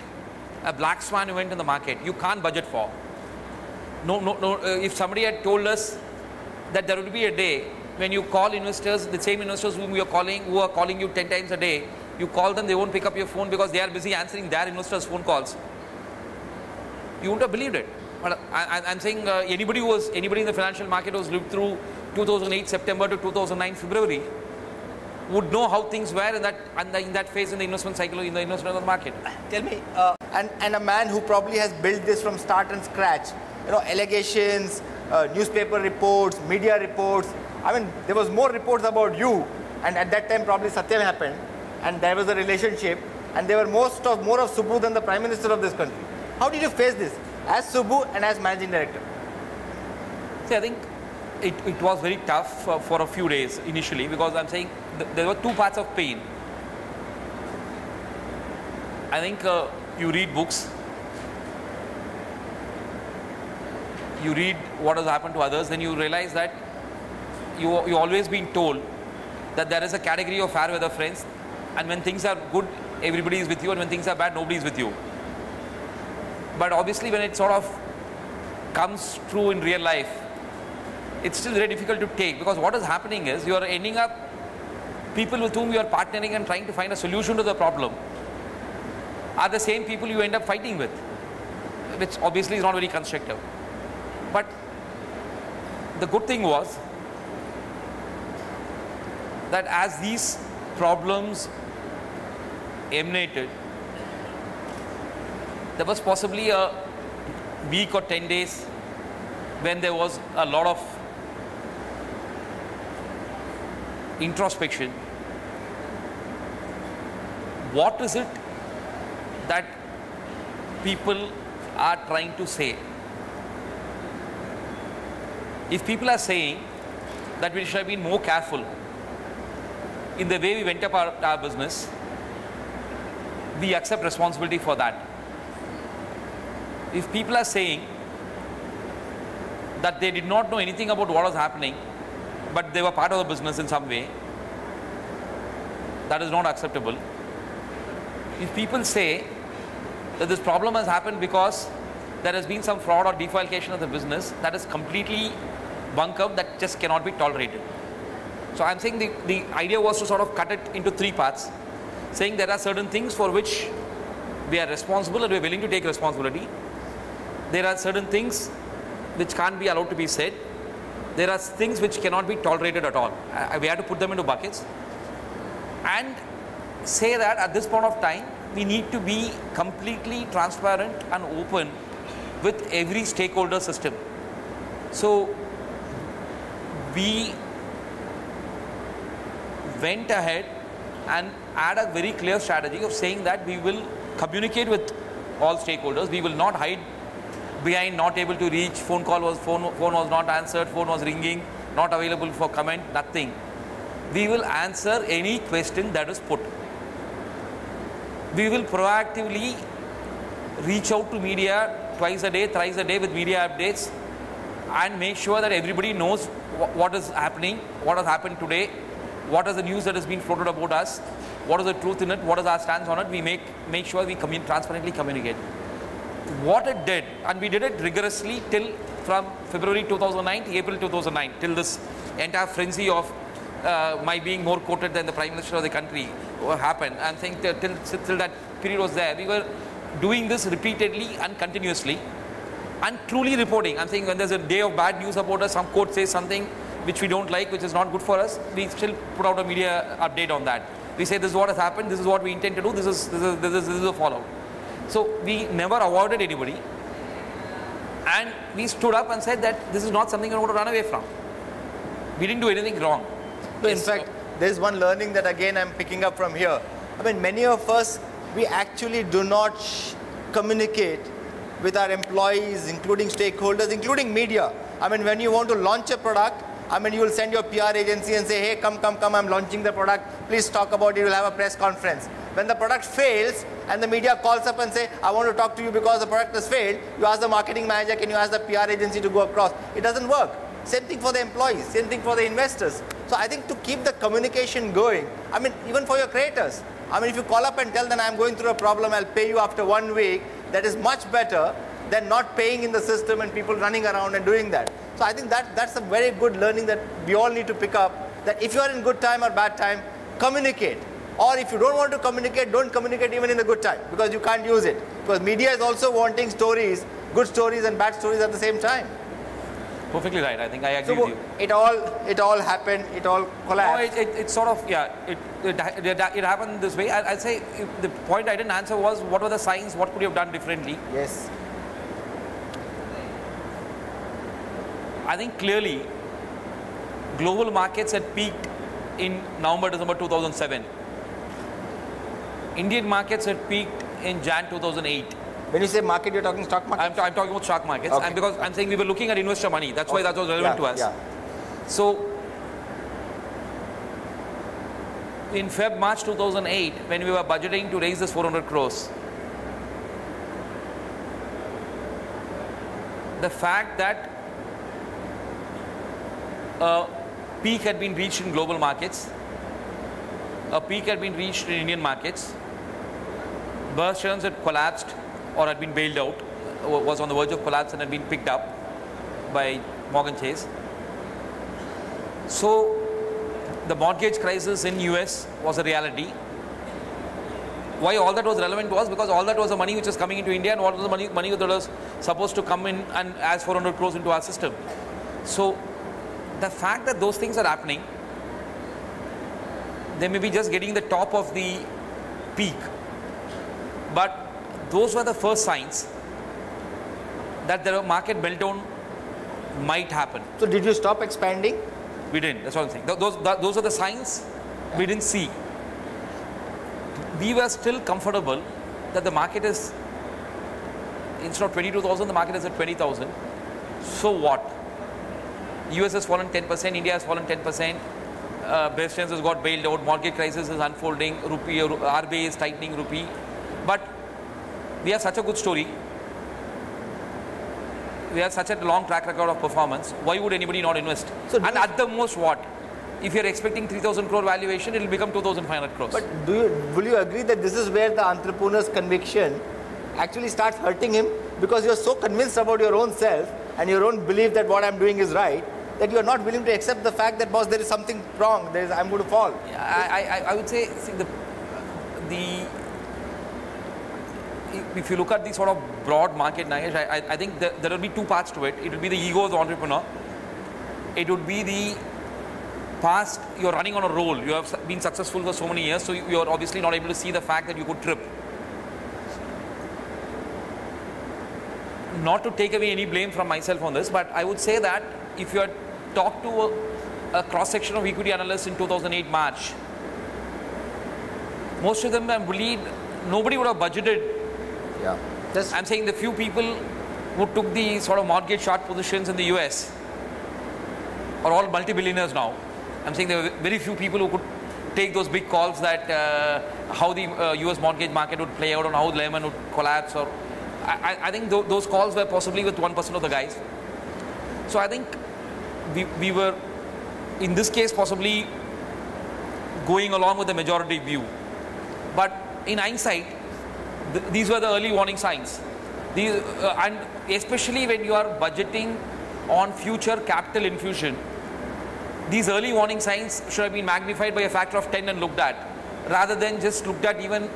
Speaker 2: a black swan event in the market, you can't budget for. No. If somebody had told us that there will be a day when you call investors, the same investors whom you are calling, who are calling you 10 times a day, you call them, they won't pick up your phone because they are busy answering their investors' phone calls. You wouldn't have believed it. But I'm saying anybody in the financial market who has lived through 2008 September to 2009 February would know how things were in that phase in the investment cycle, in the investment market.
Speaker 1: Tell me, and a man who probably has built this from start and scratch, allegations, newspaper reports, media reports. I mean, there was more reports about you, and at that time probably Satyam happened, and there was a relationship, and there were more of Subbu than the Prime Minister of this country. How did you face this as Subbu and as Managing Director?
Speaker 2: See, I think it was very tough for a few days initially, because I'm saying there were two parts of pain. I think you read books, you read what has happened to others, then you realize that you always been told that there is a category of fair weather friends, and when things are good, everybody is with you, and when things are bad, nobody is with you. But obviously when it sort of comes true in real life, it's still very difficult to take, because what is happening is you are ending up people with whom you are partnering and trying to find a solution to the problem are the same people you end up fighting with, which obviously is not very constructive. But the good thing was that as these problems emanated, there was possibly a week or 10 days when there was a lot of introspection. What is it that people are trying to say? If people are saying that we should have been more careful in the way we went up our business, we accept responsibility for that. If people are saying that they did not know anything about what was happening, but they were part of the business in some way, that is not acceptable. If people say that this problem has happened because there has been some fraud or defalcation of the business, that is completely bunkum, that just cannot be tolerated. So I'm saying the idea was to sort of cut it into three parts, saying there are certain things for which we are responsible and we are willing to take responsibility. There are certain things which can't be allowed to be said. There are things which cannot be tolerated at all. We have to put them into buckets and say that at this point of time, we need to be completely transparent and open with every stakeholder system. So we went ahead and had a very clear strategy of saying that we will communicate with all stakeholders. We will not hide behind not able to reach, phone was not answered, phone was ringing, not available for comment, nothing. We will answer any question that is put. We will proactively reach out to media twice a day, thrice a day with media updates, and make sure that everybody knows what is happening, what has happened today, what is the news that has been floated about us, what is the truth in it, what is our stance on it. We make sure we transparently communicate. What it did, and we did it rigorously till from February 2009 to April 2009, till this entire frenzy of my being more quoted than the Prime Minister of the country happened. And think till that period was there, we were doing this repeatedly and continuously and truly reporting. I'm saying when there's a day of bad news about us, some court says something which we don't like, which is not good for us, we still put out a media update on that. We say this is what has happened, this is what we intend to do, this is the fallout. So we never avoided anybody, and we stood up and said that this is not something we're going to run away from. We didn't do anything wrong.
Speaker 1: So in fact, there's one learning that again I'm picking up from here. I mean, many of us, we actually do not communicate with our employees, including stakeholders, including media. I mean, when you want to launch a product, I mean, you will send your PR agency and say, hey, come, I'm launching the product. Please talk about it. We'll have a press conference. When the product fails and the media calls up and say, I want to talk to you because the product has failed, you ask the marketing manager, can you ask the PR agency to go across? It doesn't work. Same thing for the employees, same thing for the investors. So I think to keep the communication going, I mean, even for your creators, I mean, if you call up and tell them I'm going through a problem, I'll pay you after 1 week, that is much better than not paying in the system and people running around and doing that. So I think that's a very good learning that we all need to pick up, that if you are in good time or bad time, communicate. Or if you don't want to communicate, don't communicate even in the good time, because you can't use it. Because media is also wanting stories, good stories and bad stories at the same time.
Speaker 2: Perfectly right. I think I agree with you.
Speaker 1: It all happened. It all collapsed.
Speaker 2: No, it sort of, yeah, it happened this way. I'll say the point I didn't answer was what were the signs, what could you have done differently?
Speaker 1: Yes.
Speaker 2: I think clearly global markets had peaked in November, December 2007. Indian markets had peaked in Jan 2008.
Speaker 1: When you say market, you're talking stock market?
Speaker 2: I'm talking about stock markets,
Speaker 1: okay.
Speaker 2: And because I'm saying we were looking at investor money. That's why that was relevant to us.
Speaker 1: Yeah.
Speaker 2: So in March 2008, when we were budgeting to raise this 400 crores, the fact that a peak had been reached in global markets, a peak had been reached in Indian markets, Berkshires had collapsed or had been bailed out, was on the verge of collapse and had been picked up by Morgan Chase. So the mortgage crisis in US was a reality. Why all that was relevant to us? Because all that was the money which was coming into India, and what was the money that was supposed to come in and as 400 crores into our system. So the fact that those things are happening, they may be just getting the top of the peak, but those were the first signs that the market meltdown might happen.
Speaker 1: So did you stop expanding?
Speaker 2: We didn't. That's what I'm saying. Those are the signs we didn't see. We were still comfortable that the market is, instead of 22,000, the market is at 20,000. So what? US has fallen 10%, India has fallen 10%, Berkshires has got bailed out, market crisis is unfolding, rupee, RBI is tightening rupee. But we have such a good story. We have such a long track record of performance. Why would anybody not invest? So and at the most what? If you're expecting 3,000 crore valuation, it will become 2,500 crores.
Speaker 1: But will you agree that this is where the entrepreneur's conviction actually starts hurting him? Because you're so convinced about your own self and your own belief that what I'm doing is right, that you're not willing to accept the fact that, boss, there is something wrong, I'm going to fall.
Speaker 2: Yeah, I would say, see, if you look at the sort of broad market, Nagesh, I think there will be two parts to it. It will be the ego of the entrepreneur. It would be the past, you're running on a roll. You have been successful for so many years, so you're obviously not able to see the fact that you could trip. Not to take away any blame from myself on this, but I would say that if you had talked to a cross-section of equity analysts in 2008 March, most of them, I believe, nobody would have budgeted.
Speaker 1: Yeah.
Speaker 2: I'm saying the few people who took the sort of mortgage short positions in the US are all multi-billionaires now. I'm saying there were very few people who could take those big calls that how the US mortgage market would play out and how Lehman would collapse or I think those calls were possibly with 1% of the guys. So I think we were, in this case, possibly going along with the majority view. But in hindsight, these were the early warning signs. And especially when you are budgeting on future capital infusion, these early warning signs should have been magnified by a factor of 10 and looked at, rather than just looked at. Even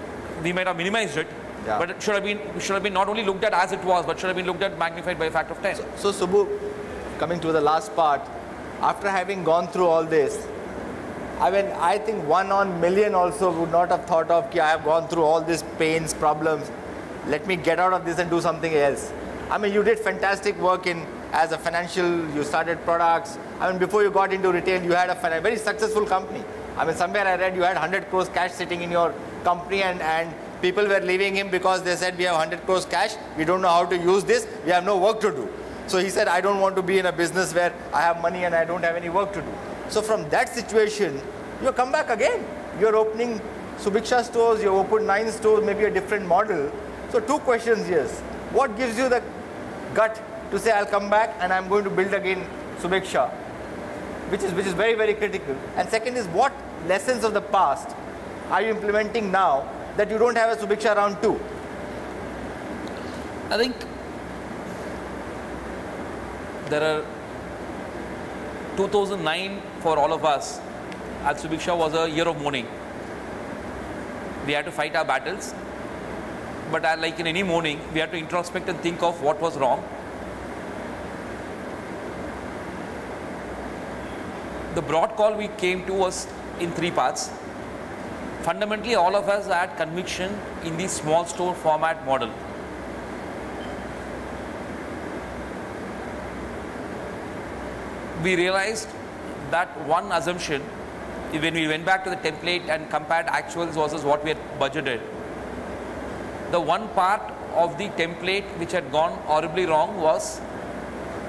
Speaker 2: we might have minimized it, but it should have been not only looked at as it was, but should have been looked at magnified by a factor of 10.
Speaker 1: So Subbu, coming to the last part, after having gone through all this, I mean, I think 1 on million also would not have thought of, I have gone through all these pains, problems, let me get out of this and do something else. I mean, you did fantastic work as a financial, you started products. I mean, before you got into retail, you had a very successful company. I mean, somewhere I read you had 100 crores cash sitting in your company, and people were leaving him because they said, we have 100 crores cash, we don't know how to use this, we have no work to do. So he said, I don't want to be in a business where I have money and I don't have any work to do. So from that situation, you come back again. You're opening Subhiksha stores, you opened 9 stores, maybe a different model. So 2 questions here. What gives you the gut to say, I'll come back and I'm going to build again Subhiksha, which is very, very critical. And second is, what lessons of the past are you implementing now that you don't have a Subhiksha round 2?
Speaker 2: I think there are 2009 for all of us at Subhiksha was a year of mourning. We had to fight our battles, but like in any mourning, we had to introspect and think of what was wrong. The broad call we came to was in 3 parts. Fundamentally, all of us had conviction in the small store format model. We realized that one assumption, when we went back to the template and compared actuals versus what we had budgeted, the one part of the template which had gone horribly wrong was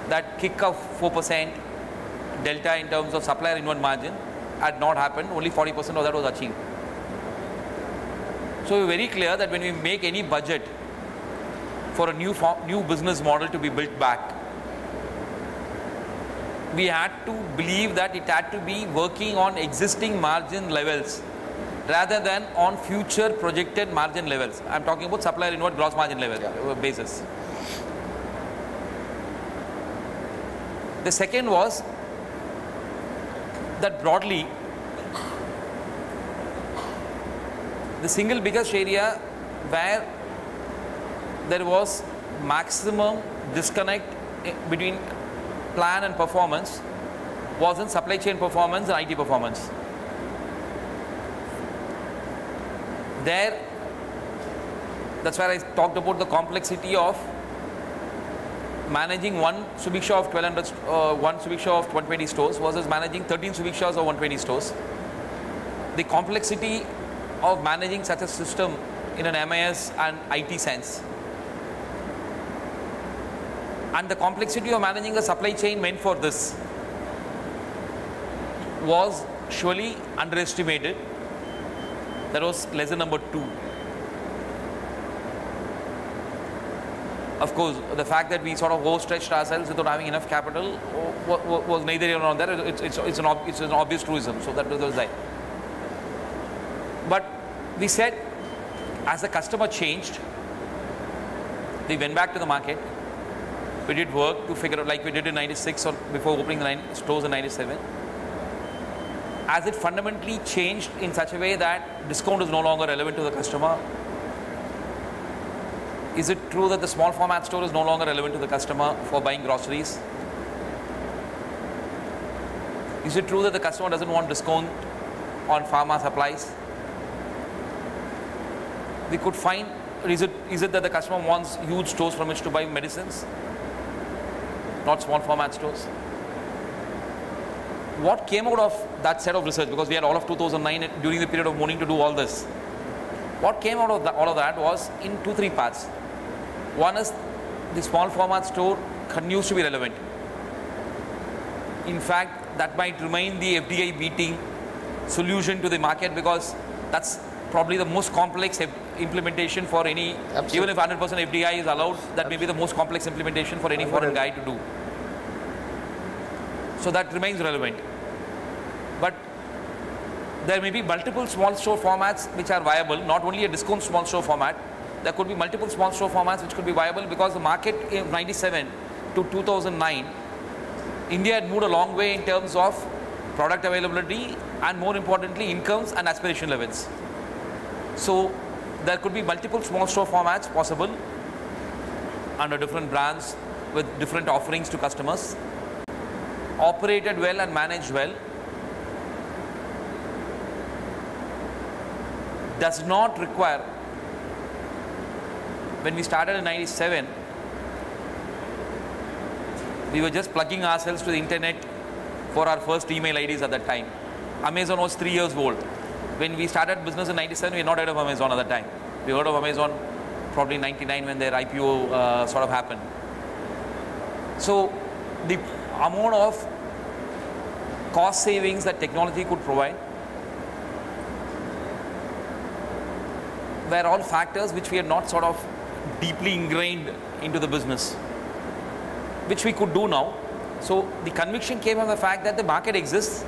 Speaker 2: that kick of 4% delta in terms of supplier inward margin had not happened. Only 40% of that was achieved. So we were very clear that when we make any budget for a new business model to be built back, we had to believe that it had to be working on existing margin levels rather than on future projected margin levels. I'm talking about supplier inward gross margin level basis. The second was that broadly, the single biggest area where there was maximum disconnect between plan and performance was in supply chain performance and IT performance. That's where I talked about the complexity of managing one Subhiksha of 120 stores versus managing 13 Subhikshas of 120 stores. The complexity of managing such a system in an MIS and IT sense, and the complexity of managing a supply chain meant for this was surely underestimated. That was lesson number 2. Of course, the fact that we sort of overstretched ourselves without having enough capital was neither here nor there. It's an obvious truism. So that was that. But we said, as the customer changed, we went back to the market. We did work to figure out, like we did in 96 or before opening the 9 stores in 97. As it fundamentally changed in such a way that discount is no longer relevant to the customer. Is it true that the small format store is no longer relevant to the customer for buying groceries? Is it true that the customer doesn't want discount on pharma supplies? We could find, is it that the customer wants huge stores from which to buy medicines, not small format stores? What came out of that set of research, because we had all of 2009 during the period of mourning to do all this, what came out of all of that was in 2-3 parts. One is the small format store continues to be relevant. In fact, that might remain the FDI beating solution to the market, because that's probably the most complex implementation for any, even if 100% FDI is allowed, that may be the most complex implementation for any foreign guy to do. So that remains relevant. But there may be multiple small store formats which are viable, not only a discount small store format. There could be multiple small store formats which could be viable, because the market in 97 to 2009, India had moved a long way in terms of product availability and, more importantly, incomes and aspiration levels. So there could be multiple small store formats possible under different brands with different offerings to customers, operated well and managed well. Does not require, when we started in 97, we were just plugging ourselves to the internet for our first email IDs at that time. Amazon was 3 years old. When we started business in 97, we had not heard of Amazon at that time. We heard of Amazon probably in 99 when their IPO sort of happened. So the amount of cost savings that technology could provide were all factors which we had not sort of deeply ingrained into the business, which we could do now. So the conviction came from the fact that the market exists.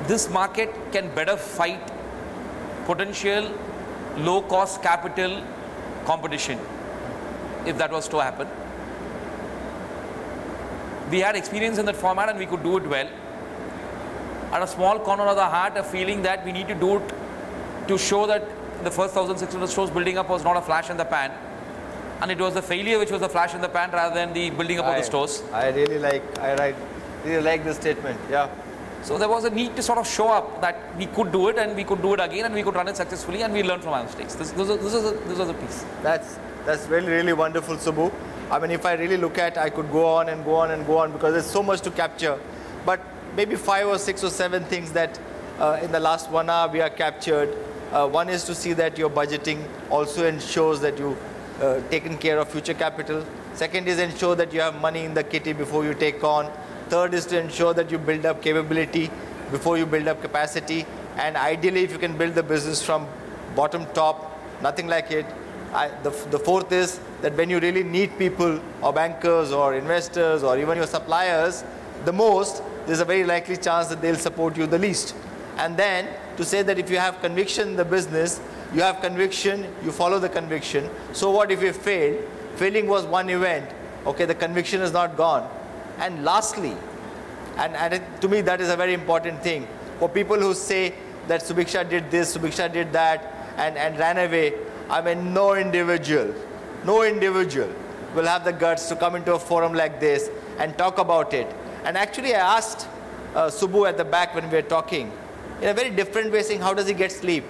Speaker 2: This market can better fight potential low-cost capital competition if that was to happen. We had experience in that format and we could do it well. At a small corner of the heart, a feeling that we need to do it to show that the first 1,600 stores building up was not a flash in the pan, and it was the failure which was the flash in the pan rather than the building up of the stores.
Speaker 1: I really like this statement. Yeah.
Speaker 2: So there was a need to sort of show up that we could do it and we could do it again and we could run it successfully and we learned from our mistakes. This was a piece.
Speaker 1: That's really wonderful, Subbu. I mean, if I really look at, I could go on and go on and go on because there's so much to capture. But maybe 5 or 6 or 7 things that in the last 1 hour we are captured. One is to see that your budgeting also ensures that you taken care of future capital. Second is ensure that you have money in the kitty before you take on. Third is to ensure that you build up capability before you build up capacity. And ideally, if you can build the business from bottom top, nothing like it. The fourth is that when you really need people or bankers or investors or even your suppliers the most, there's a very likely chance that they'll support you the least. And then to say that if you have conviction in the business, you have conviction, you follow the conviction. So what if you failed? Failing was one event. Okay, the conviction is not gone. And lastly, and to me that is a very important thing, for people who say that Subhiksha did this, Subhiksha did that, and ran away, I mean, no individual will have the guts to come into a forum like this and talk about it. And actually I asked Subbu at the back when we were talking, in a very different way, saying, how does he get sleep?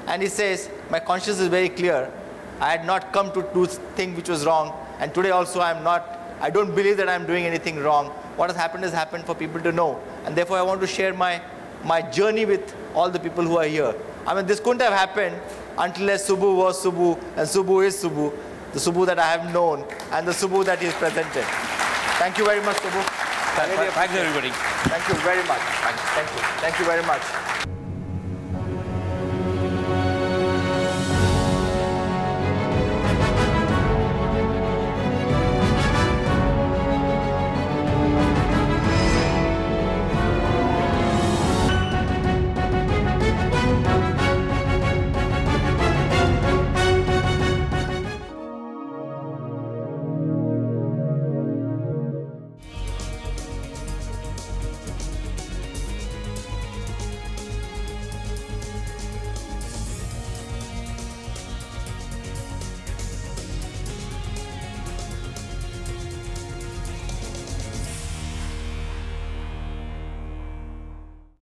Speaker 1: And he says, my conscience is very clear. I had not come to do thing which was wrong, and today also I don't believe that I'm doing anything wrong. What has happened for people to know. And therefore I want to share my journey with all the people who are here. I mean, this couldn't have happened unless Subbu was Subbu, and Subbu is Subbu, the Subbu that I have known, and the Subbu that he is presented. Thank you very much, Subbu.
Speaker 2: Thanks, everybody.
Speaker 1: Thank you very much. Thank you very much.